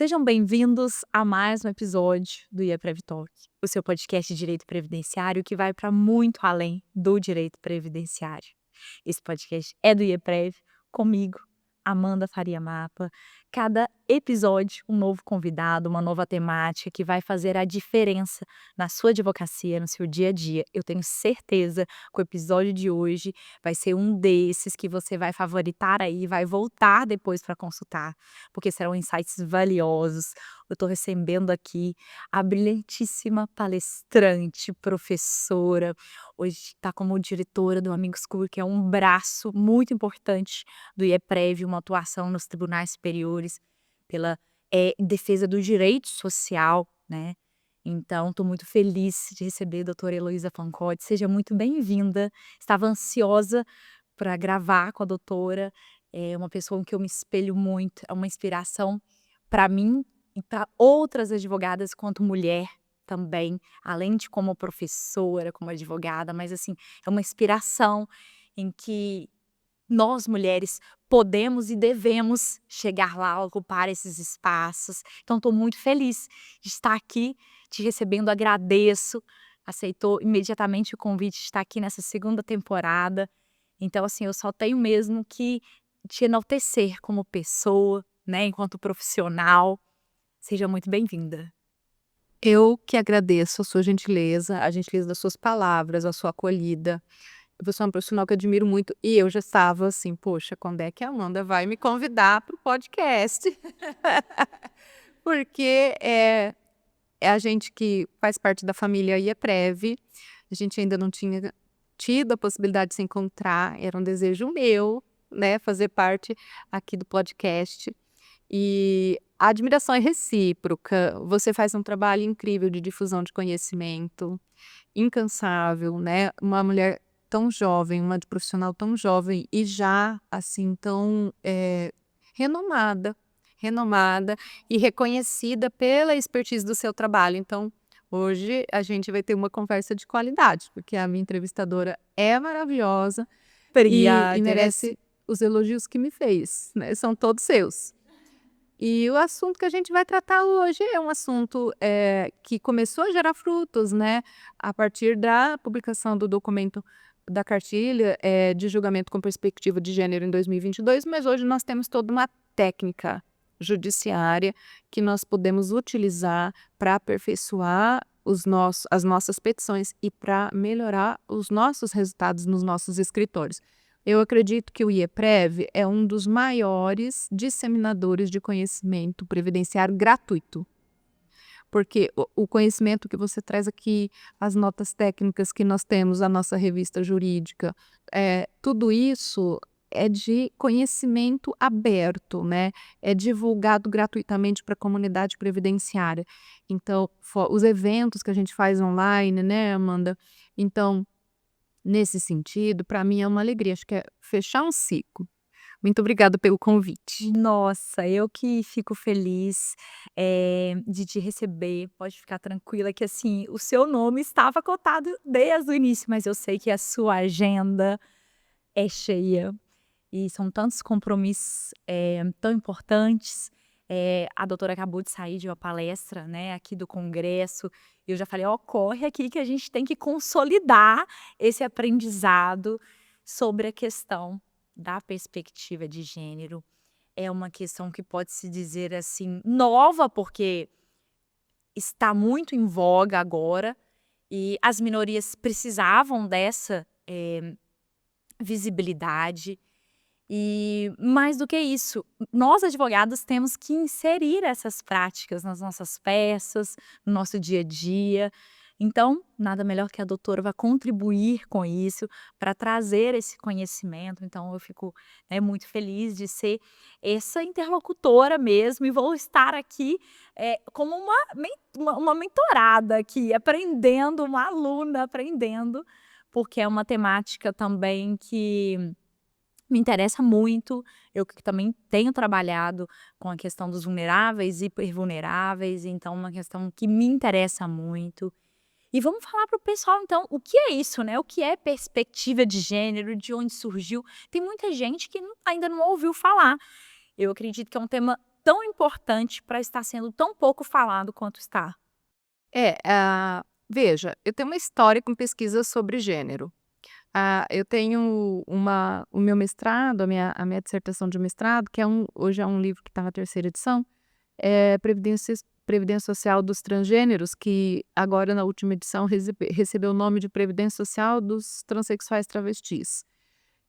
Sejam bem-vindos a mais um episódio do IEPREV Talk, o seu podcast de direito previdenciário que vai para muito além do direito previdenciário. Esse podcast é do IEPREV, comigo, Amanda Faria Mapa. Cada episódio, um novo convidado, uma nova temática que vai fazer a diferença na sua advocacia, no seu dia a dia. Eu tenho certeza que o episódio de hoje vai ser um desses que você vai favoritar aí, vai voltar depois para consultar, porque serão insights valiosos. Eu estou recebendo aqui a brilhantíssima palestrante, professora, hoje está como diretora do Amigos School, que é um braço muito importante do IEPREV, uma atuação nos tribunais superiores pela defesa do direito social, né? Então, estou muito feliz de receber a doutora Heloísa Fancotti. Seja muito bem-vinda. Estava ansiosa para gravar com a doutora. É uma pessoa em que eu me espelho muito, é uma inspiração para mim e para outras advogadas quanto mulher também, além de como professora, como advogada, mas assim, é uma inspiração em que nós mulheres podemos e devemos chegar lá, ocupar esses espaços. Então estou muito feliz de estar aqui te recebendo, agradeço, aceitou imediatamente o convite de estar aqui nessa segunda temporada. Então assim, eu só tenho mesmo que te enaltecer como pessoa, né, enquanto profissional. Seja muito bem-vinda. Eu que agradeço a gentileza das suas palavras, a sua acolhida. Você é uma profissional que eu admiro muito e eu já estava assim: "Poxa, quando é que a Amanda vai me convidar para o podcast?" Porque, é a gente que faz parte da família IEPREV, a gente ainda não tinha tido a possibilidade de se encontrar, era um desejo meu, né, fazer parte aqui do podcast. E a admiração é recíproca, você faz um trabalho incrível de difusão de conhecimento, incansável, né, uma mulher tão jovem, uma profissional tão jovem e já, assim, tão, renomada, renomada e reconhecida pela expertise do seu trabalho. Então, hoje a gente vai ter uma conversa de qualidade, porque a minha entrevistadora é maravilhosa e Obrigada. merece os elogios que me fez, né, são todos seus. E o assunto que a gente vai tratar hoje é um assunto, que começou a gerar frutos, né, a partir da publicação do documento da cartilha, de julgamento com perspectiva de gênero em 2022, mas hoje nós temos toda uma técnica judiciária que nós podemos utilizar para aperfeiçoar as nossas petições e para melhorar os nossos resultados nos nossos escritórios. Eu acredito que o IEPREV é um dos maiores disseminadores de conhecimento previdenciário gratuito, porque o conhecimento que você traz aqui, as notas técnicas que nós temos, a nossa revista jurídica, tudo isso é de conhecimento aberto, né? É divulgado gratuitamente para a comunidade previdenciária. Então, os eventos que a gente faz online, né, Amanda? Então, nesse sentido, para mim é uma alegria, acho que é fechar um ciclo. Muito obrigada pelo convite. Nossa, eu que fico feliz, de te receber. Pode ficar tranquila que, assim, o seu nome estava cotado desde o início, mas eu sei que a sua agenda é cheia e são tantos compromissos, tão importantes. A doutora acabou de sair de uma palestra, né, aqui do congresso, e eu já falei: "Ó, corre aqui que a gente tem que consolidar esse aprendizado sobre a questão da perspectiva de gênero". É uma questão que pode-se dizer, assim, nova, porque está muito em voga agora, e as minorias precisavam dessa, visibilidade. E mais do que isso, nós advogados temos que inserir essas práticas nas nossas peças, no nosso dia a dia. Então, nada melhor que a doutora vai contribuir com isso, para trazer esse conhecimento. Então eu fico, né, muito feliz de ser essa interlocutora mesmo e vou estar aqui, como uma mentorada aqui, aprendendo, uma aluna aprendendo, porque é uma temática também que me interessa muito. Eu que também tenho trabalhado com a questão dos vulneráveis e hipervulneráveis, então é uma questão que me interessa muito. E vamos falar para o pessoal então, o que é isso, né, o que é perspectiva de gênero, de onde surgiu. Tem muita gente que ainda não ouviu falar. Eu acredito que é um tema tão importante para estar sendo tão pouco falado quanto está? Veja, eu tenho uma história com pesquisa sobre gênero. Eu tenho o meu mestrado, a minha dissertação de mestrado, que hoje é um livro que está na terceira edição, é Previdência Social dos Transgêneros, que agora na última edição recebeu o nome de Previdência Social dos Transsexuais Travestis.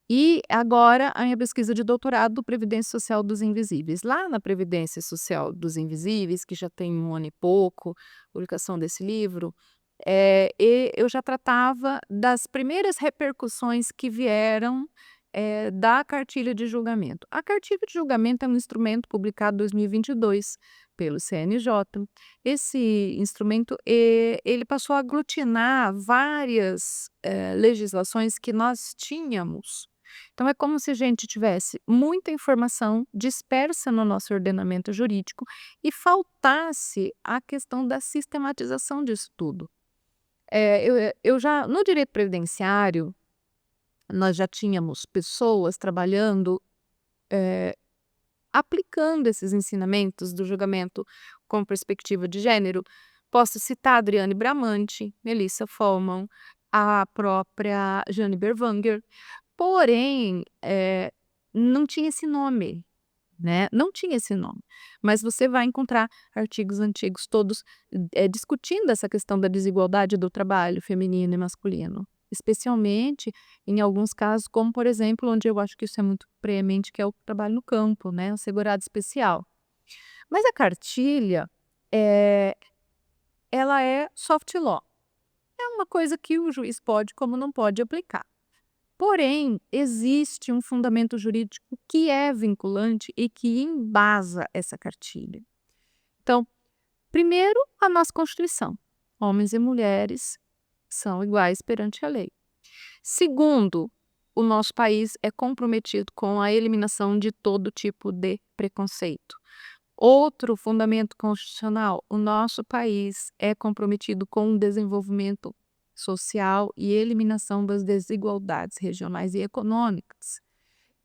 E agora a minha pesquisa de doutorado, Previdência Social dos Invisíveis. Lá na Previdência Social dos Invisíveis, que já tem 1 ano e pouco, publicação desse livro, eu já tratava das primeiras repercussões que vieram da cartilha de julgamento. A cartilha de julgamento é um instrumento publicado em 2022 pelo CNJ. Esse instrumento ele passou a aglutinar várias legislações que nós tínhamos. Então, é como se a gente tivesse muita informação dispersa no nosso ordenamento jurídico e faltasse a questão da sistematização disso tudo. No direito previdenciário, nós já tínhamos pessoas trabalhando, aplicando esses ensinamentos do julgamento com perspectiva de gênero. Posso citar Adriane Bramante, Melissa Forman, a própria Jane Berwanger. Porém, não tinha esse nome, né, não tinha esse nome. Mas você vai encontrar artigos antigos todos, discutindo essa questão da desigualdade do trabalho feminino e masculino, especialmente em alguns casos, como por exemplo, onde eu acho que isso é muito preemente, que é o trabalho no campo, né, o segurado especial. Mas a cartilha, ela é soft law. É uma coisa que o juiz pode, como não pode, aplicar. Porém, existe um fundamento jurídico que é vinculante e que embasa essa cartilha. Então, primeiro, a nossa Constituição. Homens e mulheres são iguais perante a lei. Segundo, o nosso país é comprometido com a eliminação de todo tipo de preconceito. Outro fundamento constitucional, o nosso país é comprometido com o desenvolvimento social e eliminação das desigualdades regionais e econômicas.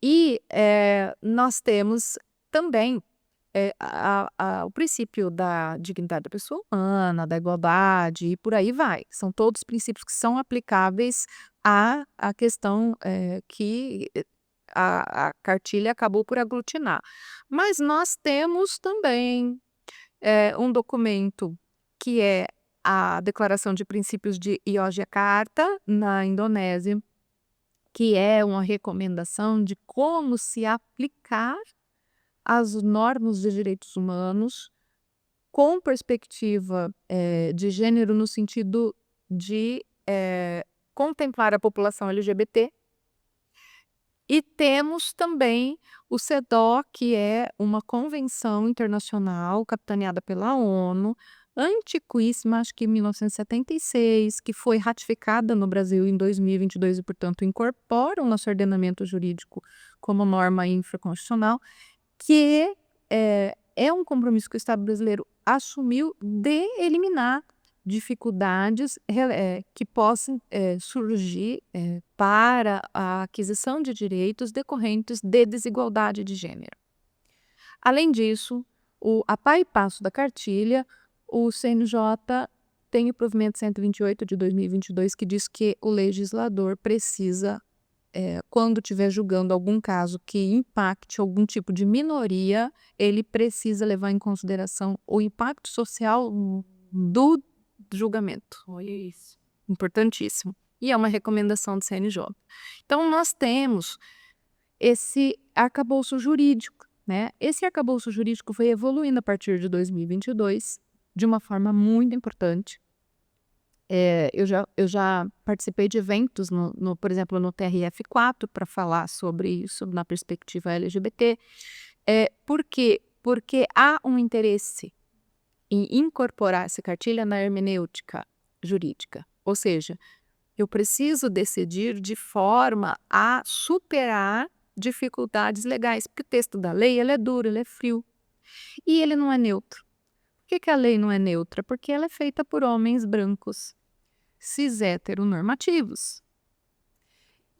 E nós temos também o princípio da dignidade da pessoa humana, da igualdade e por aí vai. São todos princípios que são aplicáveis à questão que a cartilha acabou por aglutinar. Mas nós temos também um documento que é a Declaração de Princípios de Yogyakarta, na Indonésia, que é uma recomendação de como se aplicar as normas de direitos humanos com perspectiva de gênero no sentido de contemplar a população LGBT. E temos também o CEDAW, que é uma convenção internacional capitaneada pela ONU, antiquíssima, acho que em 1976, que foi ratificada no Brasil em 2022 e, portanto, incorpora o nosso ordenamento jurídico como norma infraconstitucional, que é um compromisso que o Estado brasileiro assumiu de eliminar dificuldades que possam surgir para a aquisição de direitos decorrentes de desigualdade de gênero. Além disso, a par e passo da cartilha, o CNJ tem o provimento 128 de 2022 que diz que o legislador precisa, quando estiver julgando algum caso que impacte algum tipo de minoria, ele precisa levar em consideração o impacto social do julgamento. Olha isso. Importantíssimo. E é uma recomendação do CNJ. Então, nós temos esse arcabouço jurídico, né? Esse arcabouço jurídico foi evoluindo a partir de 2022 de uma forma muito importante. Eu já participei de eventos, por exemplo, no TRF4, para falar sobre isso na perspectiva LGBT. Por quê? Porque há um interesse em incorporar essa cartilha na hermenêutica jurídica. Ou seja, eu preciso decidir de forma a superar dificuldades legais, porque o texto da lei ele é duro, ele é frio e ele não é neutro. Por que a lei não é neutra? Porque ela é feita por homens brancos, cis heteronormativos.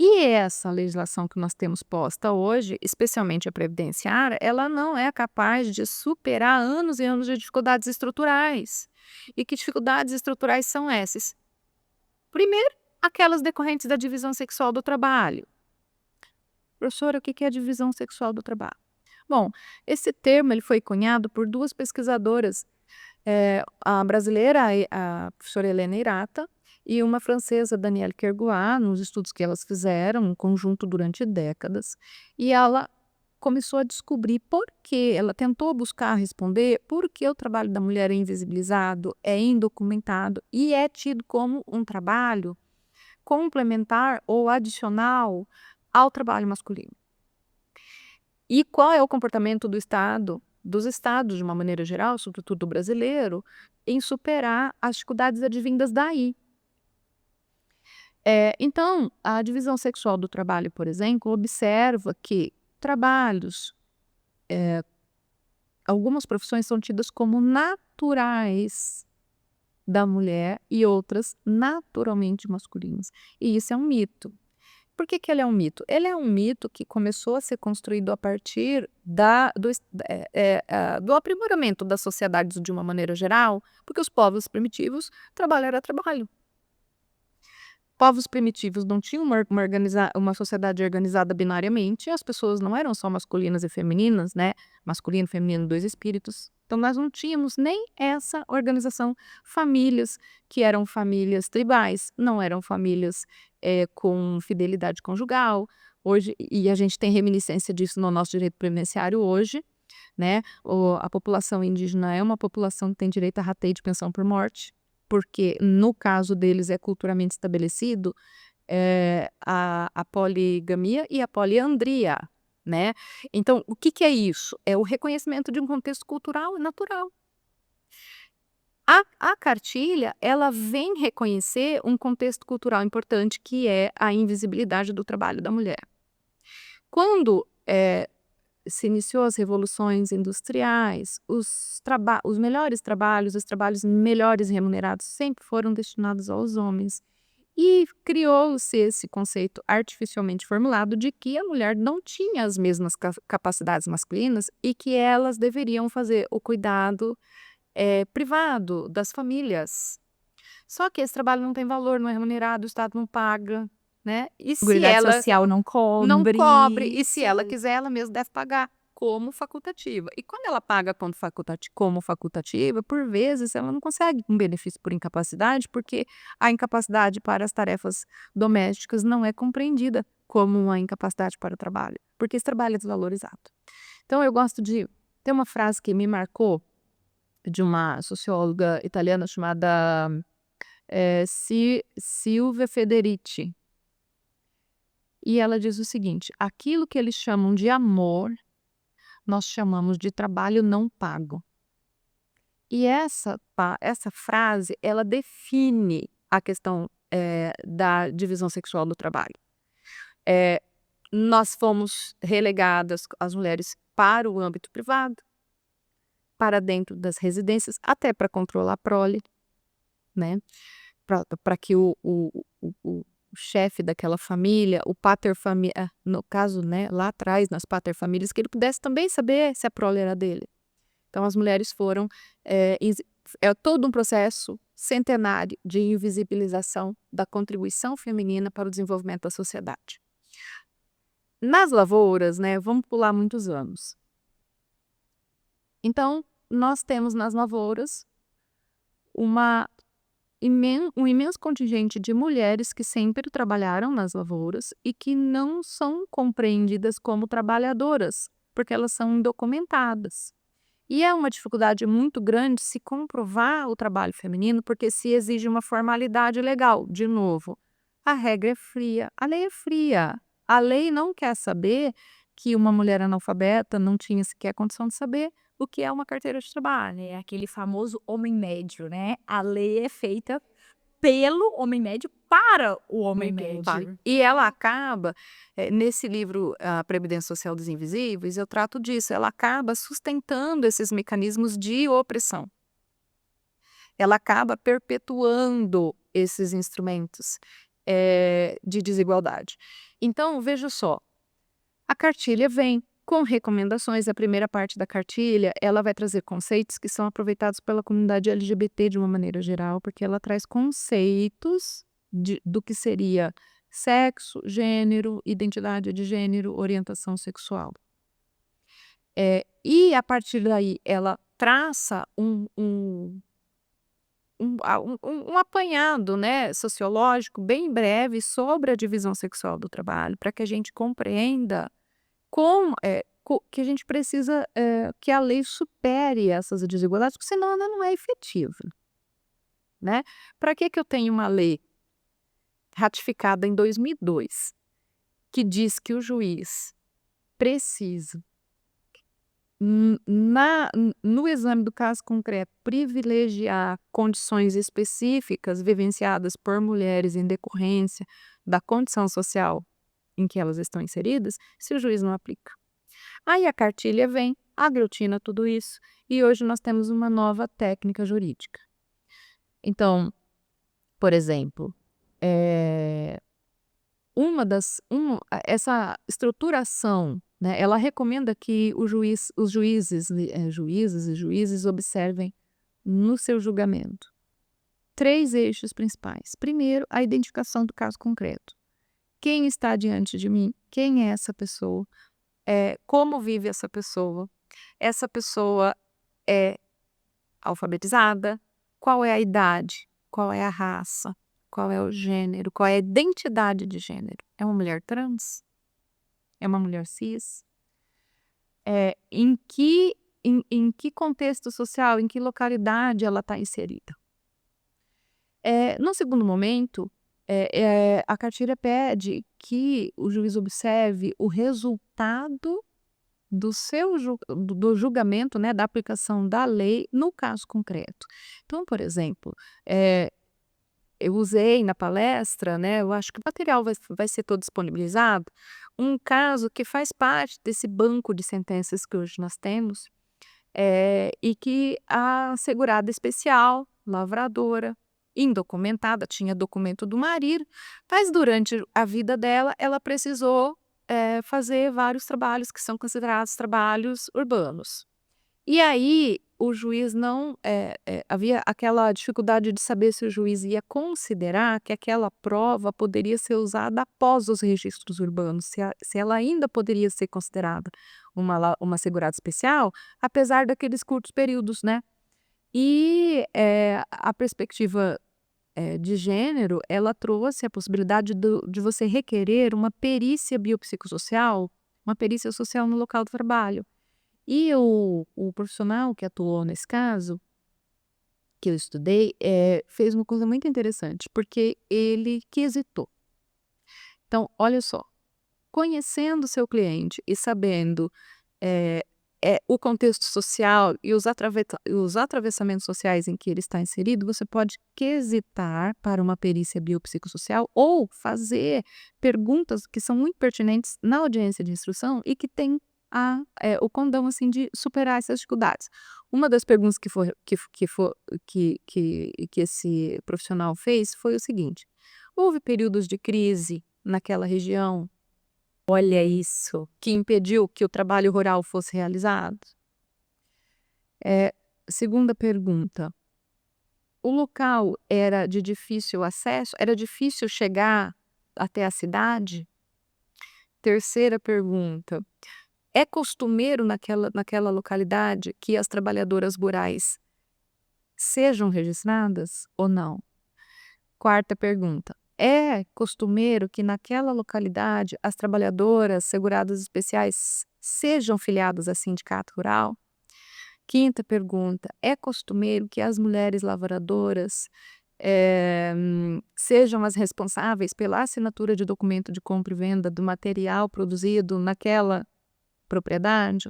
E essa legislação que nós temos posta hoje, especialmente a previdenciária, ela não é capaz de superar anos e anos de dificuldades estruturais. E que dificuldades estruturais são essas? Primeiro, aquelas decorrentes da divisão sexual do trabalho. Professora, o que é a divisão sexual do trabalho? Bom, esse termo ele foi cunhado por duas pesquisadoras, a brasileira, a professora Helena Irata, e uma francesa, Danielle Kergoat, nos estudos que elas fizeram, em conjunto durante décadas. E ela começou a descobrir por que, ela tentou buscar responder por que o trabalho da mulher é invisibilizado, é indocumentado e é tido como um trabalho complementar ou adicional ao trabalho masculino. E qual é o comportamento do Estado, dos estados de uma maneira geral, sobretudo o brasileiro, em superar as dificuldades advindas daí? Então, a divisão sexual do trabalho, por exemplo, observa que trabalhos, algumas profissões são tidas como naturais da mulher e outras naturalmente masculinas. E isso é um mito. Por que ele é um mito? Ele é um mito que começou a ser construído a partir do aprimoramento das sociedades de uma maneira geral, porque os povos primitivos, trabalho era trabalho. Povos primitivos não tinham uma sociedade organizada binariamente, as pessoas não eram só masculinas e femininas, né? Masculino e feminino, dois espíritos. Então, nós não tínhamos nem essa organização. Famílias que eram famílias tribais, não eram famílias com fidelidade conjugal. Hoje, e a gente tem reminiscência disso no nosso direito previdenciário hoje, né? A população indígena é uma população que tem direito a rateio de pensão por morte, porque no caso deles é culturalmente estabelecido a poligamia e a poliandria, né? Então, o que é isso? É o reconhecimento de um contexto cultural e natural. A cartilha, ela vem reconhecer um contexto cultural importante, que é a invisibilidade do trabalho da mulher. Quando se iniciou as revoluções industriais, os melhores trabalhos, os trabalhos melhores remunerados sempre foram destinados aos homens. E criou-se esse conceito artificialmente formulado de que a mulher não tinha as mesmas capacidades masculinas e que elas deveriam fazer o cuidado privado das famílias. Só que esse trabalho não tem valor, não é remunerado, o Estado não paga, né? E se Seguridade ela social não não cobre. cobre, e se ela quiser, ela mesma deve pagar como facultativa. E quando ela paga como facultativa, por vezes ela não consegue um benefício por incapacidade, porque a incapacidade para as tarefas domésticas não é compreendida como uma incapacidade para o trabalho, porque esse trabalho é desvalorizado. Então, eu gosto de ter uma frase que me marcou, de uma socióloga italiana chamada Silvia Federici. E ela diz o seguinte: aquilo que eles chamam de amor, nós chamamos de trabalho não pago. E essa frase, ela define a questão da divisão sexual do trabalho. Nós fomos relegadas, as mulheres, para o âmbito privado, para dentro das residências, até para controlar a prole, né? Para que o chefe daquela família, o paterfamilias, no caso, né, lá atrás, nas paterfamílias, que ele pudesse também saber se a prole era dele. Então, as mulheres foram... é todo um processo centenário de invisibilização da contribuição feminina para o desenvolvimento da sociedade. Nas lavouras, né, vamos pular muitos anos. Então, nós temos nas lavouras um imenso contingente de mulheres que sempre trabalharam nas lavouras e que não são compreendidas como trabalhadoras, porque elas são indocumentadas. E é uma dificuldade muito grande se comprovar o trabalho feminino, porque se exige uma formalidade legal. De novo, a regra é fria, a lei é fria. A lei não quer saber que uma mulher analfabeta não tinha sequer condição de saber o que é uma carteira de trabalho. É aquele famoso homem médio, né? A lei é feita pelo homem médio para o homem médio. E ela acaba, nesse livro, A Previdência Social dos Invisíveis, eu trato disso, ela acaba sustentando esses mecanismos de opressão. Ela acaba perpetuando esses instrumentos. de desigualdade. Então, veja só, a cartilha vem com recomendações. A primeira parte da cartilha, ela vai trazer conceitos que são aproveitados pela comunidade LGBT de uma maneira geral, porque ela traz conceitos do que seria sexo, gênero, identidade de gênero, orientação sexual. E a partir daí ela traça um apanhado, né, sociológico bem breve sobre a divisão sexual do trabalho, para que a gente compreenda que a gente precisa que a lei supere essas desigualdades, porque senão ela não é efetiva, né? Para que eu tenho uma lei ratificada em 2002 que diz que o juiz precisa, no exame do caso concreto, privilegiar condições específicas vivenciadas por mulheres em decorrência da condição social em que elas estão inseridas, se o juiz não aplica? Aí a cartilha vem, aglutina tudo isso, e hoje nós temos uma nova técnica jurídica. Então, por exemplo, essa estruturação, né, ela recomenda que os juízes e juízes observem no seu julgamento 3 eixos principais. Primeiro, a identificação do caso concreto. Quem está diante de mim? Quem é essa pessoa? Como vive essa pessoa? Essa pessoa é alfabetizada? Qual é a idade? Qual é a raça? Qual é o gênero? Qual é a identidade de gênero? É uma mulher trans? É uma mulher cis? Em que contexto social, em que localidade ela está inserida? No segundo momento, a cartilha pede que o juiz observe o resultado do julgamento, né, da aplicação da lei no caso concreto. Então, por exemplo, eu usei na palestra, né, eu acho que o material vai ser todo disponibilizado, um caso que faz parte desse banco de sentenças que hoje nós temos, e que a segurada especial, lavradora, indocumentada, tinha documento do marido, mas durante a vida dela, ela precisou fazer vários trabalhos que são considerados trabalhos urbanos. E aí o juiz não havia aquela dificuldade de saber se o juiz ia considerar que aquela prova poderia ser usada após os registros urbanos, se ela ainda poderia ser considerada uma segurada especial, apesar daqueles curtos períodos, né? E a perspectiva de gênero, ela trouxe a possibilidade de você requerer uma perícia biopsicossocial, uma perícia social no local do trabalho. E o profissional que atuou nesse caso, que eu estudei, fez uma coisa muito interessante, porque ele quesitou. Então, olha só, conhecendo o seu cliente e sabendo o contexto social e os atravessamentos sociais em que ele está inserido, você pode quesitar para uma perícia biopsicossocial ou fazer perguntas que são muito pertinentes na audiência de instrução e que tem o condão assim, de superar essas dificuldades. Uma das perguntas que esse profissional fez foi o seguinte: houve períodos de crise naquela região Olha isso. que impediu que o trabalho rural fosse realizado? Segunda pergunta: o local era de difícil acesso? Era difícil chegar até a cidade? Terceira pergunta: é costumeiro naquela localidade que as trabalhadoras rurais sejam registradas ou não? Quarta pergunta: é costumeiro que naquela localidade as trabalhadoras seguradas especiais sejam filiadas a sindicato rural? Quinta pergunta: é costumeiro que as mulheres lavradoras sejam as responsáveis pela assinatura de documento de compra e venda do material produzido naquela propriedade?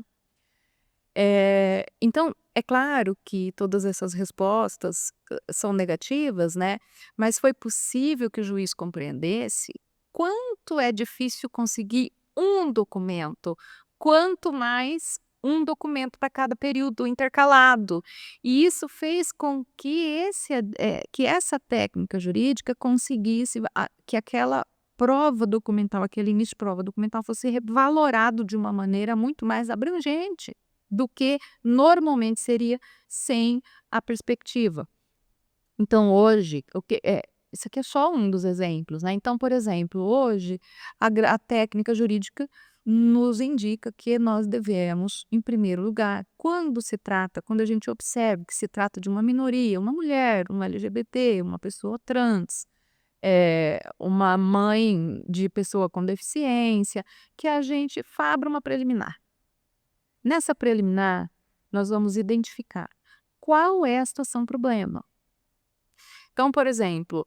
Então, é claro que todas essas respostas são negativas, né? Mas foi possível que o juiz compreendesse quanto é difícil conseguir um documento, quanto mais um documento para cada período intercalado. E isso fez com que que essa técnica jurídica conseguisse que aquela prova documental, aquele início de prova documental fosse valorado de uma maneira muito mais abrangente do que normalmente seria sem a perspectiva. Então hoje, isso aqui é só um dos exemplos, né. Então, por exemplo, hoje a técnica jurídica nos indica que nós devemos, em primeiro lugar, quando a gente observa que se trata de uma minoria, uma mulher, um LGBT, uma pessoa trans, uma mãe de pessoa com deficiência, que a gente abra uma preliminar. Nessa preliminar, nós vamos identificar qual é a situação problema. Então, por exemplo,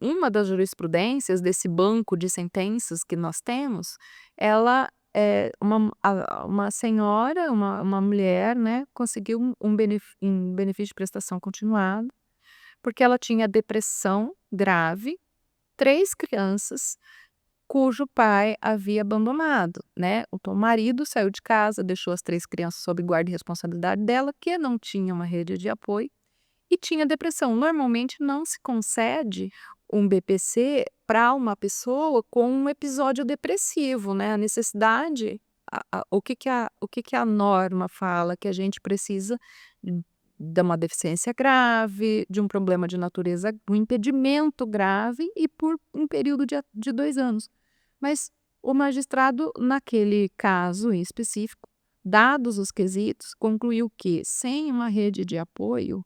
uma das jurisprudências desse banco de sentenças que nós temos, ela é uma senhora, uma mulher, né, conseguiu um benefício de prestação continuada, porque ela tinha depressão grave, 3 crianças, cujo pai havia abandonado, né. O marido saiu de casa, deixou as 3 crianças sob guarda e responsabilidade dela, que não tinha uma rede de apoio. E tinha depressão. Normalmente não se concede um BPC para uma pessoa com um episódio depressivo, né, a necessidade o que que a norma fala? Que a gente precisa de uma deficiência grave, de um problema de natureza um impedimento grave e por um período de 2 anos. Mas o magistrado, naquele caso em específico, dados os quesitos, concluiu que sem uma rede de apoio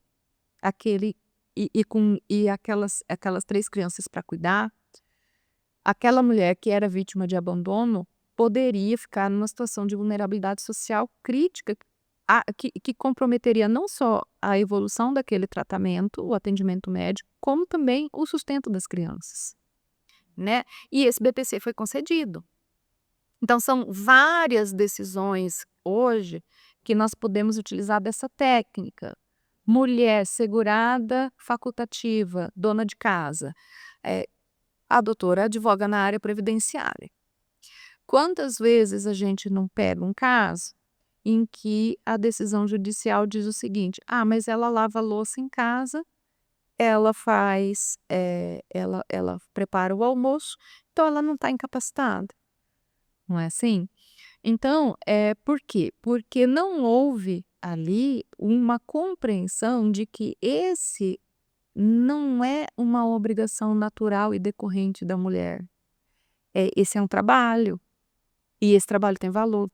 aquele e aquelas 3 crianças para cuidar, aquela mulher que era vítima de abandono poderia ficar numa situação de vulnerabilidade social crítica, que comprometeria não só a evolução daquele tratamento, o atendimento médico, como também o sustento das crianças, né. E esse BPC foi concedido. Então são várias decisões hoje que nós podemos utilizar dessa técnica. Mulher segurada facultativa, dona de casa, a doutora advoga na área previdenciária. Quantas vezes a gente não pega um caso em que a decisão judicial diz o seguinte: "Ah, mas ela lava a louça em casa, ela faz, ela prepara o almoço, então ela não está incapacitada", não é assim? Então, por quê? Porque não houve ali uma compreensão de que esse não é uma obrigação natural e decorrente da mulher. Esse é um trabalho, e esse trabalho tem valor.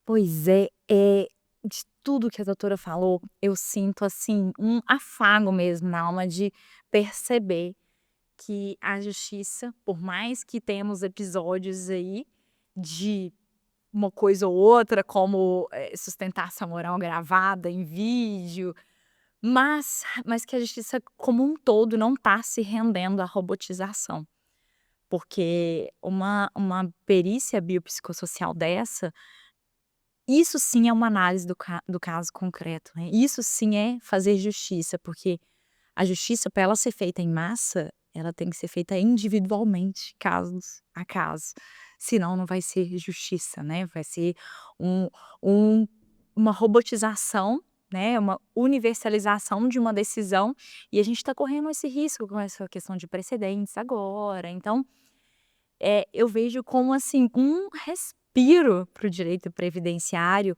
Pois é, de tudo que a doutora falou, eu sinto, assim, um afago mesmo na alma de perceber que a justiça, por mais que temos episódios aí de uma coisa ou outra, como, sustentação oral gravada em vídeo, mas que a justiça como um todo não está se rendendo à robotização. Porque uma perícia biopsicossocial dessa, isso sim é uma análise do caso concreto, né, isso sim é fazer justiça, porque a justiça, para ela ser feita em massa, ela tem que ser feita individualmente, casos a caso, senão não vai ser justiça, né, vai ser um um uma robotização, né, uma universalização de uma decisão, e a gente está correndo esse risco com essa questão de precedentes agora. Então, eu vejo como, assim, um respiro para o direito previdenciário,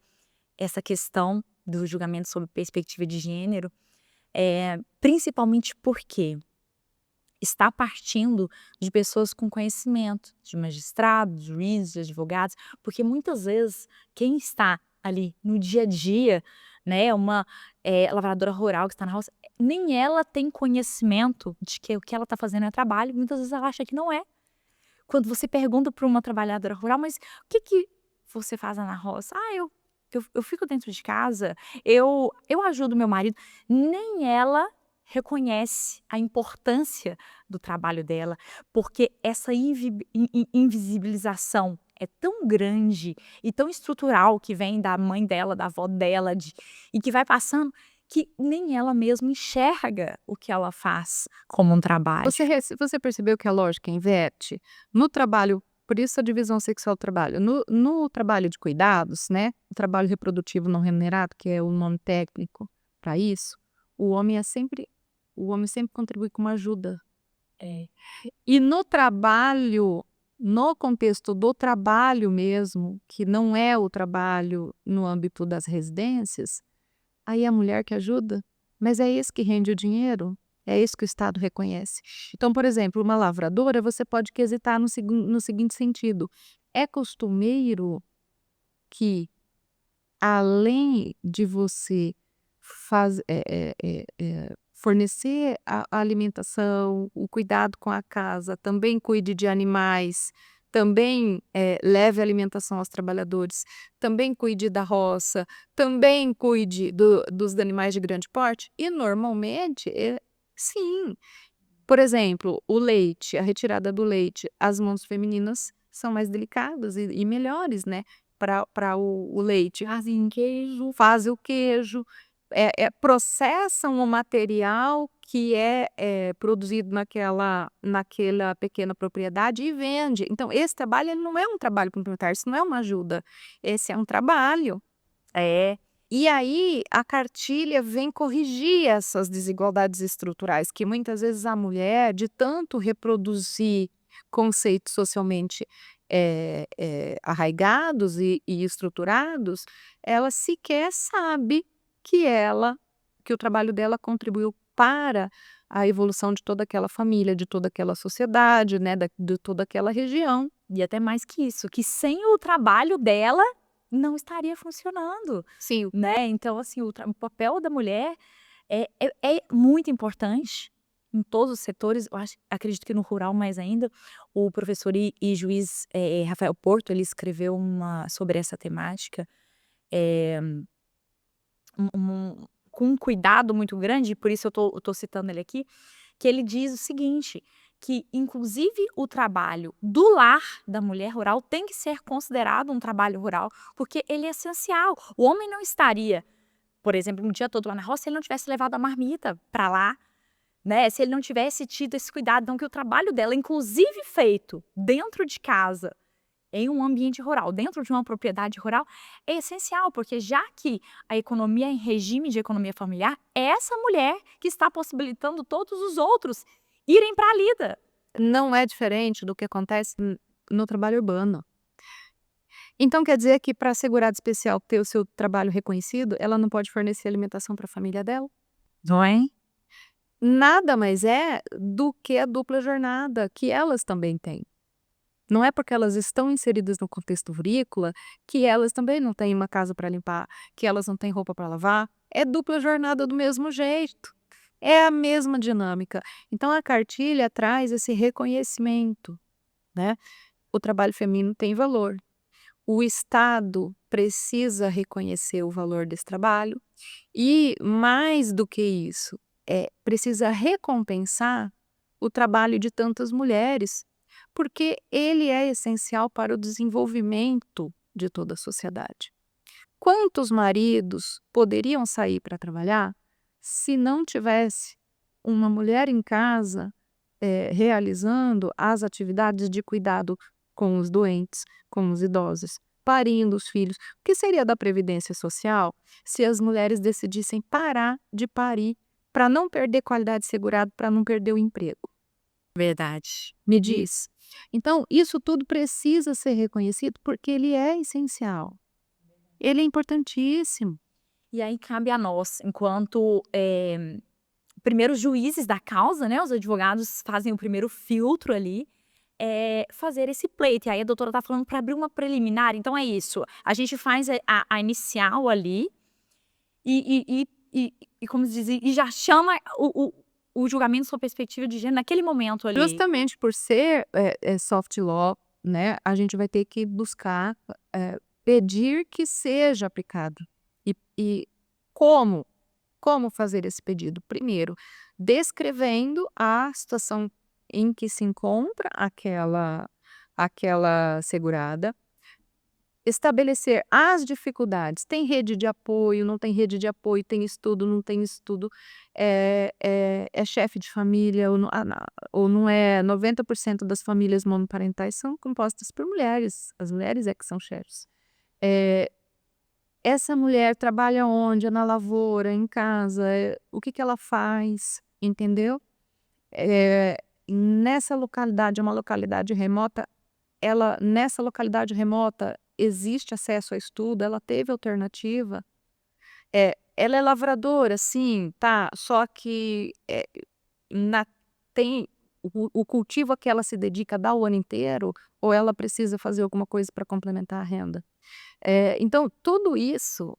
essa questão do julgamento sob perspectiva de gênero, principalmente porque está partindo de pessoas com conhecimento, de magistrados, juízes, advogados, porque muitas vezes quem está ali no dia a dia, né, uma, lavradora rural que está na roça, nem ela tem conhecimento de que o que ela está fazendo é trabalho, muitas vezes ela acha que não é. Quando você pergunta para uma trabalhadora rural: "Mas o que você faz lá na roça?", "Ah, eu fico dentro de casa, eu ajudo meu marido", nem ela reconhece a importância do trabalho dela, porque essa invisibilização é tão grande e tão estrutural que vem da mãe dela, da avó dela, e que vai passando, que nem ela mesma enxerga o que ela faz como um trabalho. Você percebeu que a lógica inverte? No trabalho Por isso a divisão sexual do trabalho. No trabalho de cuidados, né, o trabalho reprodutivo não remunerado, que é o nome técnico para isso, o homem sempre contribui com uma ajuda. É. E no trabalho, no contexto do trabalho mesmo, que não é o trabalho no âmbito das residências, aí é a mulher que ajuda, mas é esse que rende o dinheiro, é isso que o Estado reconhece. Então, por exemplo, uma lavradora, você pode quesitar no seguinte sentido: é costumeiro que, além de você fornecer a alimentação, o cuidado com a casa, também cuide de animais, também leve alimentação aos trabalhadores, também cuide da roça, também cuide dos animais de grande porte? E normalmente, sim. Por exemplo, o leite, a retirada do leite, as mãos femininas são mais delicadas e melhores, né, para o leite. Fazem queijo. Fazem o queijo, processam o material que é produzido naquela pequena propriedade e vende. Então esse trabalho, ele não é um trabalho complementar, isso não é uma ajuda, esse é um trabalho. É. E aí a cartilha vem corrigir essas desigualdades estruturais, que muitas vezes a mulher, de tanto reproduzir conceitos socialmente arraigados e estruturados, ela sequer sabe que o trabalho dela contribuiu para a evolução de toda aquela família, de toda aquela sociedade, né, de toda aquela região. E até mais que isso, que sem o trabalho dela não estaria funcionando, Sim. né. Então, assim, o papel da mulher é muito importante em todos os setores. Eu acredito que no rural mais ainda. O professor e juiz, Rafael Porto, ele escreveu sobre essa temática, eh, com um cuidado muito grande, por isso eu tô citando ele aqui, que ele diz o seguinte, que inclusive o trabalho do lar da mulher rural tem que ser considerado um trabalho rural, porque ele é essencial. O homem não estaria, por exemplo, um dia todo lá na roça, se ele não tivesse levado a marmita para lá, né, se ele não tivesse tido esse cuidado. Então que o trabalho dela, inclusive feito dentro de casa, em um ambiente rural, dentro de uma propriedade rural, é essencial, porque já que a economia é em regime de economia familiar, é essa mulher que está possibilitando todos os outros irem para a lida. Não é diferente do que acontece no trabalho urbano. Então quer dizer que para a segurada especial ter o seu trabalho reconhecido, ela não pode fornecer alimentação para a família dela? Não é? Nada mais é do que a dupla jornada que elas também têm. Não é porque elas estão inseridas no contexto agrícola que elas também não têm uma casa para limpar, que elas não têm roupa para lavar. É dupla jornada do mesmo jeito. É a mesma dinâmica. Então a cartilha traz esse reconhecimento, né? O trabalho feminino tem valor. O Estado precisa reconhecer o valor desse trabalho e, mais do que isso, precisa recompensar o trabalho de tantas mulheres, porque ele é essencial para o desenvolvimento de toda a sociedade. Quantos maridos poderiam sair para trabalhar se não tivesse uma mulher em casa realizando as atividades de cuidado com os doentes, com os idosos, parindo os filhos? O que seria da Previdência Social se as mulheres decidissem parar de parir para não perder qualidade segurada, para não perder o emprego? Verdade. Me diz. Então, isso tudo precisa ser reconhecido porque ele é essencial. Ele é importantíssimo. E aí cabe a nós, enquanto primeiros juízes da causa, né, os advogados fazem o primeiro filtro ali, fazer esse pleito. E aí a doutora está falando para abrir uma preliminar, então é isso, a gente faz a inicial ali e como se diz, e já chama o julgamento sob perspectiva de gênero naquele momento ali. Justamente por ser soft law, né, a gente vai ter que buscar pedir que seja aplicado. E como? Como fazer esse pedido? Primeiro, descrevendo a situação em que se encontra aquela segurada estabelecer as dificuldades. Tem rede de apoio, não tem rede de apoio, tem estudo, não tem estudo, é chefe de família ou não é. 90% das famílias monoparentais são compostas por mulheres, as mulheres é que são chefes. Essa mulher trabalha onde? É na lavoura, em casa, o que ela faz, entendeu? Nessa localidade, é uma localidade remota, nessa localidade remota existe acesso a estudo, ela teve alternativa. Ela é lavradora, sim, tá, só que tem o cultivo a que ela se dedica dá o ano inteiro, ou ela precisa fazer alguma coisa para complementar a renda. Então, tudo isso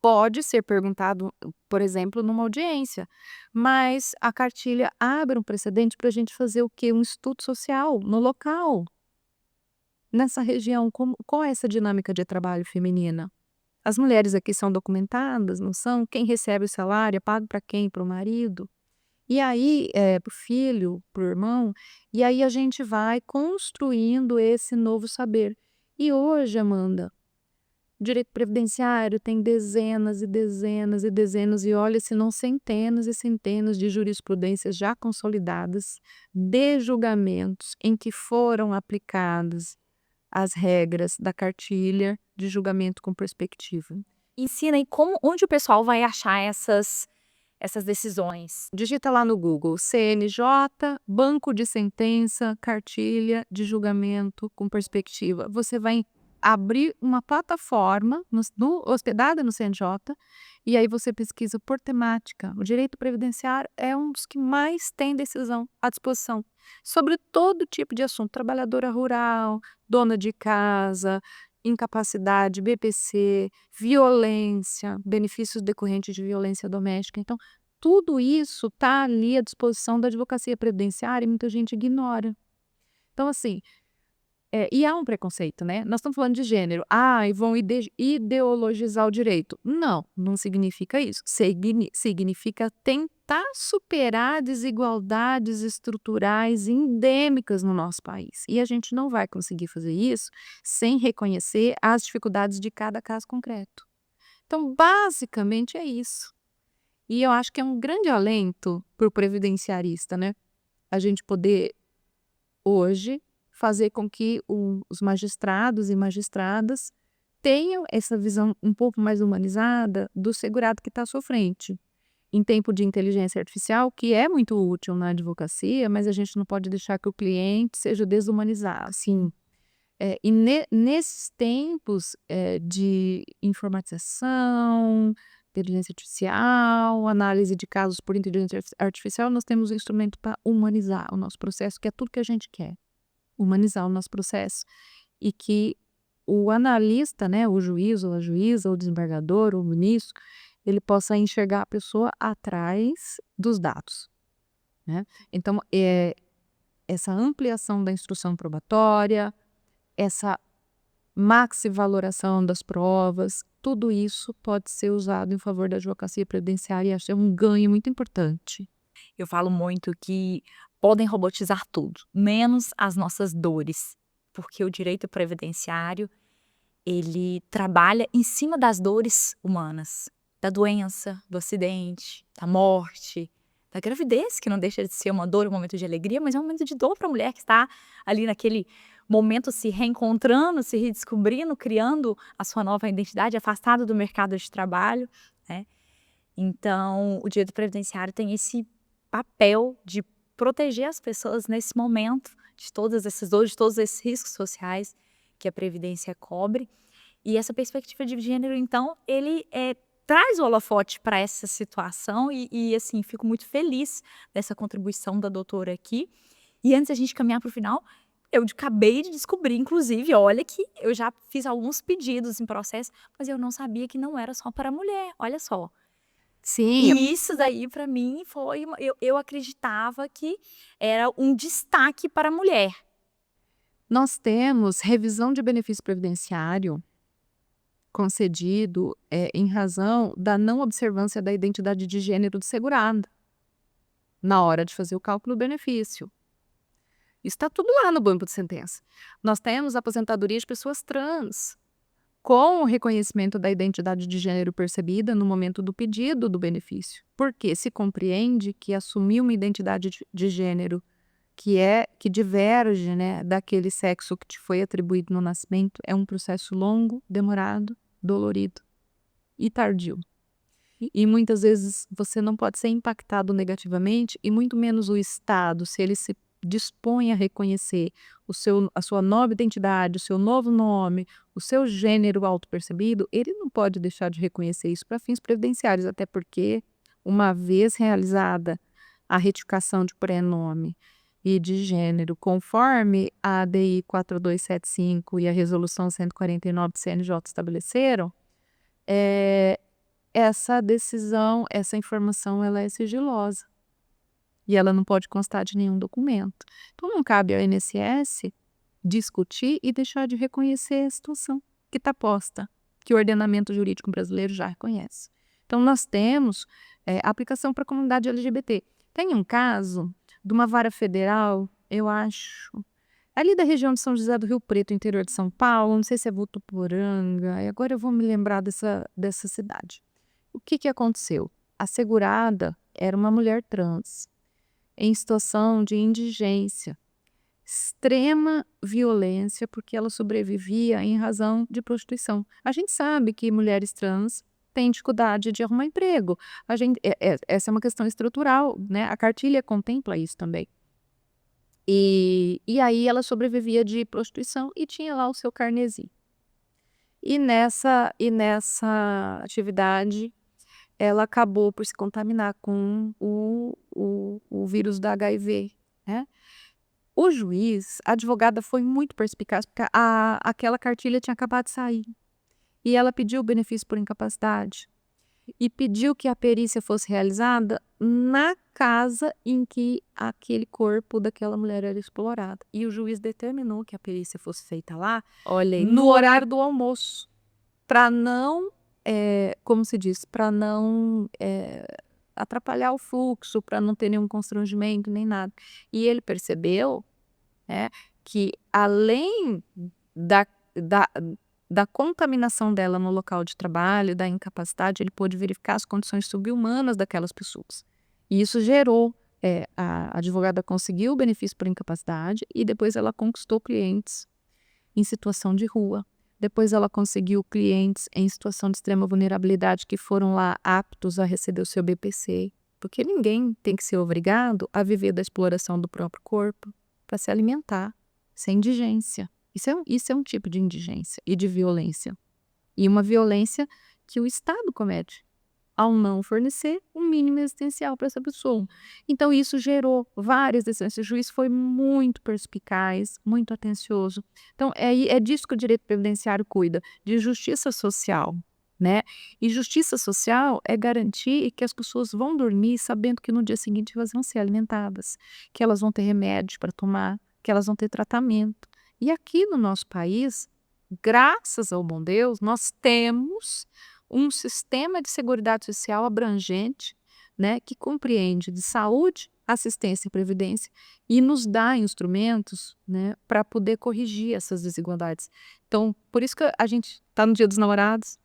pode ser perguntado, por exemplo, numa audiência, mas a cartilha abre um precedente para a gente fazer o quê? Um estudo social no local, nessa região, qual é essa dinâmica de trabalho feminina? As mulheres aqui são documentadas, não são? Quem recebe o salário é pago para quem? Para o marido? E aí, para o filho, para o irmão, e aí a gente vai construindo esse novo saber. E hoje, Amanda, o direito previdenciário tem dezenas e dezenas e dezenas, e olha, se não centenas e centenas de jurisprudências já consolidadas, de julgamentos em que foram aplicadas as regras da cartilha de julgamento com perspectiva. Ensina aí onde o pessoal vai achar essas decisões. Digita lá no Google, CNJ, Banco de Sentença, Cartilha de Julgamento com Perspectiva. Você vai abrir uma plataforma hospedada no CNJ, e aí você pesquisa por temática. O direito previdenciário é um dos que mais tem decisão à disposição sobre todo tipo de assunto: trabalhadora rural, dona de casa, incapacidade, BPC, violência, benefícios decorrentes de violência doméstica. Então, tudo isso está ali à disposição da advocacia previdenciária e muita gente ignora. Então, assim, e há um preconceito, né? Nós estamos falando de gênero. E vão ideologizar o direito. Não, não significa isso. Significa tentar superar desigualdades estruturais endêmicas no nosso país. E a gente não vai conseguir fazer isso sem reconhecer as dificuldades de cada caso concreto. Então, basicamente é isso. E eu acho que é um grande alento para o previdenciarista, né? A gente poder, hoje, fazer com que os magistrados e magistradas tenham essa visão um pouco mais humanizada do segurado que está à sua frente. Em tempo de inteligência artificial, que é muito útil na advocacia, mas a gente não pode deixar que o cliente seja desumanizado. Assim, nesses tempos de informatização, inteligência artificial, análise de casos por inteligência artificial, nós temos um instrumento para humanizar o nosso processo, que é tudo que a gente quer. Humanizar o nosso processo, e que o analista, né, o juiz ou a juíza, o desembargador, o ministro, ele possa enxergar a pessoa atrás dos dados, né? Então, essa ampliação da instrução probatória, essa maxivaloração das provas, tudo isso pode ser usado em favor da advocacia previdenciária, e acho que é um ganho muito importante. Eu falo muito que podem robotizar tudo, menos as nossas dores, porque o direito previdenciário, ele trabalha em cima das dores humanas, da doença, do acidente, da morte, da gravidez, que não deixa de ser uma dor, um momento de alegria, mas é um momento de dor para a mulher que está ali naquele momento se reencontrando, se redescobrindo, criando a sua nova identidade, afastada do mercado de trabalho, né? Então, o direito previdenciário tem esse papel de proteger as pessoas nesse momento de todas essas dores, de todos esses riscos sociais que a Previdência cobre. E essa perspectiva de gênero, então, ele traz o holofote para essa situação e, assim, fico muito feliz dessa contribuição da doutora aqui. E antes da gente caminhar para o final, eu acabei de descobrir, inclusive, olha que eu já fiz alguns pedidos em processo, mas eu não sabia que não era só para mulher, olha só. Sim. E isso daí para mim foi eu acreditava que era um destaque para a mulher. Nós temos revisão de benefício previdenciário concedido em razão da não observância da identidade de gênero do segurado na hora de fazer o cálculo do benefício. Isso está tudo lá no banco de sentença. Nós temos aposentadoria de pessoas trans. com o reconhecimento da identidade de gênero percebida no momento do pedido do benefício. Porque se compreende que assumir uma identidade de gênero que diverge, né, daquele sexo que te foi atribuído no nascimento é um processo longo, demorado, dolorido e tardio. E muitas vezes você não pode ser impactado negativamente, e muito menos o Estado, se ele se dispõe a reconhecer a sua nova identidade, o seu novo nome, o seu gênero autopercebido, ele não pode deixar de reconhecer isso para fins previdenciários, até porque, uma vez realizada a retificação de prenome e de gênero, conforme a ADI 4275 e a Resolução 149 do CNJ estabeleceram, essa decisão, essa informação, ela é sigilosa e ela não pode constar de nenhum documento. Então, não cabe ao INSS discutir e deixar de reconhecer a situação que está posta, que o ordenamento jurídico brasileiro já reconhece. Então, nós temos aplicação para a comunidade LGBT. Tem um caso de uma vara federal, eu acho, ali da região de São José do Rio Preto, interior de São Paulo, não sei se é Votuporanga, e agora eu vou me lembrar dessa cidade. O que aconteceu? A segurada era uma mulher trans, em situação de indigência, extrema violência, porque ela sobrevivia em razão de prostituição. A gente sabe que mulheres trans têm dificuldade de arrumar emprego. Essa é uma questão estrutural, né? A cartilha contempla isso também. E aí ela sobrevivia de prostituição e tinha lá o seu carnezinho. E nessa atividade, ela acabou por se contaminar com o vírus da HIV, né? O juiz, a advogada foi muito perspicaz, porque aquela cartilha tinha acabado de sair. E ela pediu o benefício por incapacidade e pediu que a perícia fosse realizada na casa em que aquele corpo daquela mulher era explorado. E o juiz determinou que a perícia fosse feita lá, Olha, no horário do almoço, para não, como se diz, para não atrapalhar o fluxo, para não ter nenhum constrangimento, nem nada. E ele percebeu, né, que além da contaminação dela no local de trabalho, da incapacidade, ele pôde verificar as condições subhumanas daquelas pessoas. E isso gerou, a advogada conseguiu o benefício por incapacidade e depois ela conquistou clientes em situação de rua. Depois ela conseguiu clientes em situação de extrema vulnerabilidade que foram lá aptos a receber o seu BPC, porque ninguém tem que ser obrigado a viver da exploração do próprio corpo para se alimentar, sem indigência. Isso é um tipo de indigência e de violência. E uma violência que o Estado comete ao não fornecer um mínimo existencial para essa pessoa. Então, isso gerou várias decisões. O juiz foi muito perspicaz, muito atencioso. Então, é disso que o direito previdenciário cuida, de justiça social, né? E justiça social é garantir que as pessoas vão dormir sabendo que no dia seguinte elas vão ser alimentadas, que elas vão ter remédio para tomar, que elas vão ter tratamento. E aqui no nosso país, graças ao bom Deus, nós temos um sistema de seguridade social abrangente, né, que compreende de saúde, assistência e previdência e nos dá instrumentos, né, para poder corrigir essas desigualdades. Então, por isso que a gente está no Dia dos Namorados,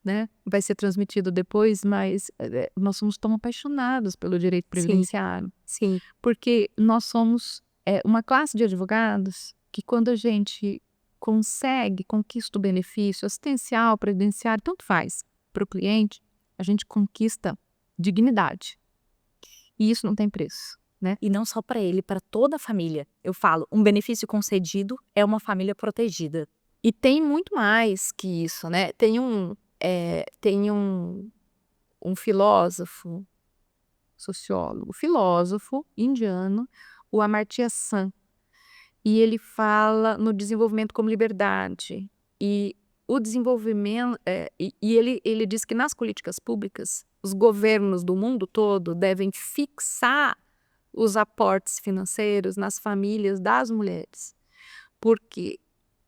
né, vai ser transmitido depois, mas nós somos tão apaixonados pelo direito previdenciário. Sim. Porque nós somos uma classe de advogados que, quando a gente conquista o benefício assistencial, previdenciário, tanto faz, para o cliente, a gente conquista dignidade. E isso não tem preço, né? E não só para ele, para toda a família. Eu falo, um benefício concedido é uma família protegida. E tem muito mais que isso, né? Tem um filósofo, sociólogo, filósofo indiano, o Amartya Sen, e ele fala no desenvolvimento como liberdade. E o desenvolvimento, ele diz que nas políticas públicas, os governos do mundo todo devem fixar os aportes financeiros nas famílias das mulheres, porque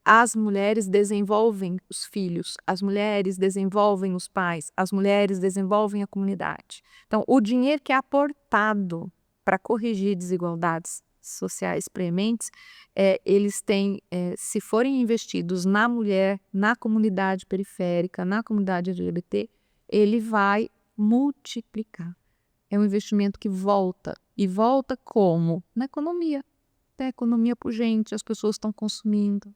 as mulheres desenvolvem os filhos, as mulheres desenvolvem os pais, as mulheres desenvolvem a comunidade. Então, o dinheiro que é aportado para corrigir desigualdades sociais prementes, eles têm, se forem investidos na mulher, na comunidade periférica, na comunidade LGBT, ele vai multiplicar. É um investimento que volta. E volta como? Na economia. A economia pujante, as pessoas estão consumindo.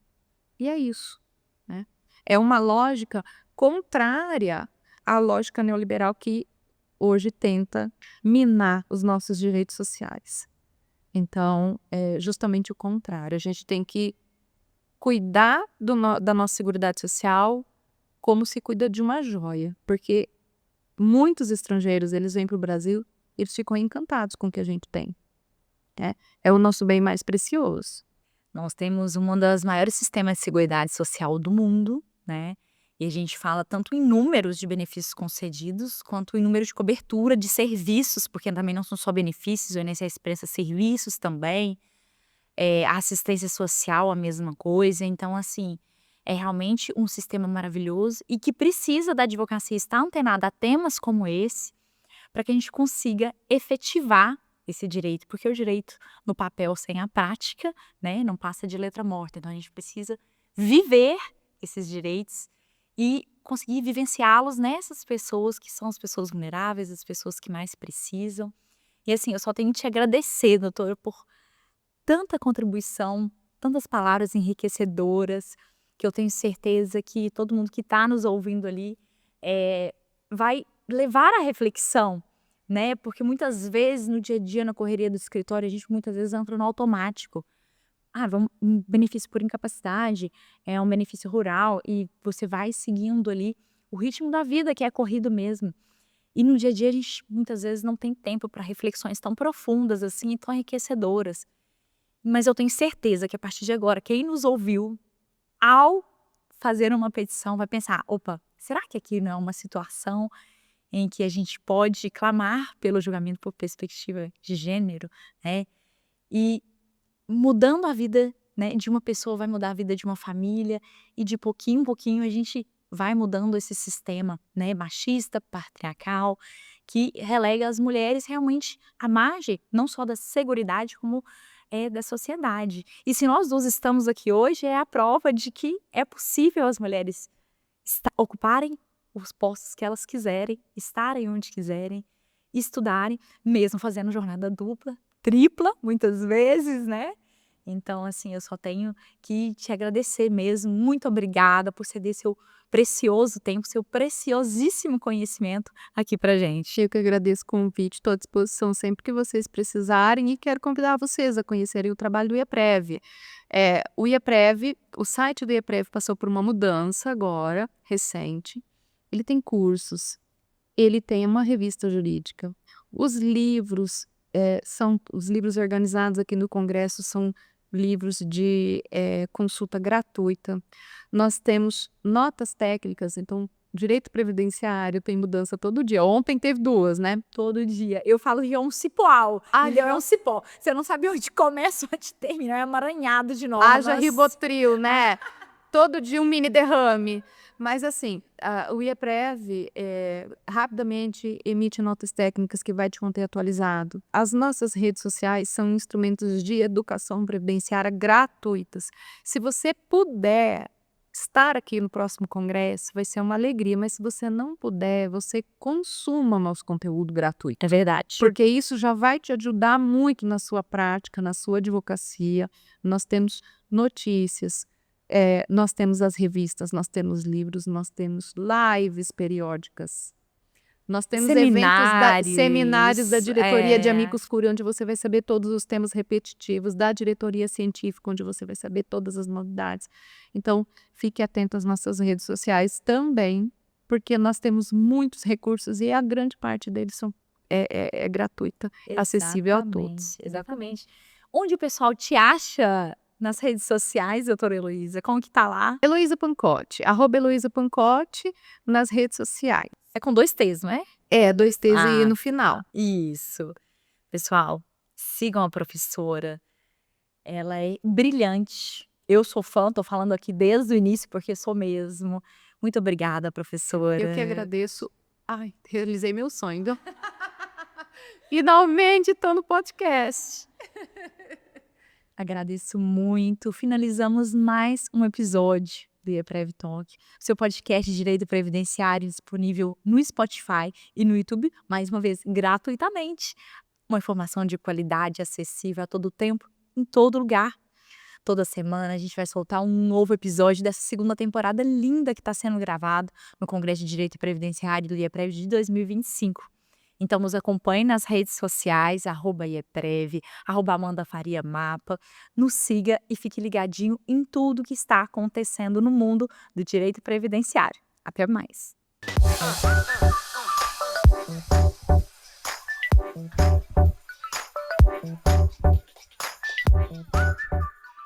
E é isso, né? É uma lógica contrária à lógica neoliberal que hoje tenta minar os nossos direitos sociais. Então, é justamente o contrário. A gente tem que cuidar da nossa seguridade social como se cuida de uma joia. Porque muitos estrangeiros, eles vêm para o Brasil, eles ficam encantados com o que a gente tem. É o nosso bem mais precioso. Nós temos um dos maiores sistemas de seguridade social do mundo, né? E a gente fala tanto em números de benefícios concedidos, quanto em número de cobertura de serviços, porque também não são só benefícios, o INSS presta serviços também, a assistência social a mesma coisa. Então, assim, é realmente um sistema maravilhoso e que precisa da advocacia estar antenada a temas como esse, para que a gente consiga efetivar esse direito, porque o direito no papel sem a prática, né, não passa de letra morta. Então a gente precisa viver esses direitos e conseguir vivenciá-los nessas pessoas que são as pessoas vulneráveis, as pessoas que mais precisam. E assim, eu só tenho que te agradecer, doutora, por tanta contribuição, tantas palavras enriquecedoras, que eu tenho certeza que todo mundo que está nos ouvindo ali vai levar à reflexão, né? Porque muitas vezes no dia a dia, na correria do escritório, a gente muitas vezes entra no automático. Um benefício por incapacidade, é um benefício rural, e você vai seguindo ali o ritmo da vida, que é corrido mesmo. E no dia a dia a gente muitas vezes não tem tempo para reflexões tão profundas assim e tão enriquecedoras. Mas eu tenho certeza que a partir de agora, quem nos ouviu, ao fazer uma petição, vai pensar: opa, será que aqui não é uma situação em que a gente pode clamar pelo julgamento por perspectiva de gênero, né? E mudando a vida, né, de uma pessoa vai mudar a vida de uma família, e de pouquinho em pouquinho a gente vai mudando esse sistema, né, machista, patriarcal, que relega as mulheres realmente à margem, não só da seguridade, como da sociedade. E se nós duas estamos aqui hoje, é a prova de que é possível as mulheres ocuparem os postos que elas quiserem, estarem onde quiserem, estudarem, mesmo fazendo jornada dupla, tripla, muitas vezes, né? Então, assim, eu só tenho que te agradecer mesmo. Muito obrigada por ceder seu precioso tempo, seu preciosíssimo conhecimento aqui pra gente. Eu que agradeço o convite, estou à disposição sempre que vocês precisarem, e quero convidar vocês a conhecerem o trabalho do IEPREV. O site do IEPREV passou por uma mudança agora, recente. Ele tem cursos, ele tem uma revista jurídica. Os livros os livros organizados aqui no Congresso são livros de consulta gratuita. Nós temos notas técnicas, então direito previdenciário tem mudança todo dia. Ontem teve 2, né? Todo dia. Eu falo que é um cipoal. É um cipó. Você não sabe onde começa, onde termina. É emaranhado de normas. Haja Rivotril, né? Todo dia um mini derrame. Mas assim, o IEPREV rapidamente emite notas técnicas que vai te manter atualizado. As nossas redes sociais são instrumentos de educação previdenciária gratuitas. Se você puder estar aqui no próximo congresso, vai ser uma alegria, mas se você não puder, você consuma nosso conteúdo gratuito. É verdade. Porque isso já vai te ajudar muito na sua prática, na sua advocacia. Nós temos notícias, nós temos as revistas, nós temos livros, nós temos lives periódicas. Nós temos seminários da diretoria de Amicus Curiae, onde você vai saber todos os temas repetitivos, da diretoria científica, onde você vai saber todas as novidades. Então, fique atento às nossas redes sociais também, porque nós temos muitos recursos e a grande parte deles é gratuita, acessível a todos. Exatamente. Onde o pessoal te acha nas redes sociais, doutora Heloísa? Como que tá lá? Heloísa Pancotti, @HeloísaPancotti nas redes sociais. É com 2 T's, não é? 2 T's e no final. Isso. Pessoal, sigam a professora. Ela é brilhante. Eu sou fã, tô falando aqui desde o início, porque sou mesmo. Muito obrigada, professora. Eu que agradeço. Ai, realizei meu sonho. Finalmente estou no podcast. Agradeço muito. Finalizamos mais um episódio do IEPREV Talk, seu podcast de direito previdenciário disponível no Spotify e no YouTube, mais uma vez, gratuitamente. Uma informação de qualidade, acessível a todo tempo, em todo lugar. Toda semana a gente vai soltar um novo episódio dessa segunda temporada linda que está sendo gravado no Congresso de Direito Previdenciário do IEPREV de 2025. Então nos acompanhe nas redes sociais, @IEPREV, @AmandaFariaMapa, nos siga e fique ligadinho em tudo que está acontecendo no mundo do direito previdenciário. Até mais!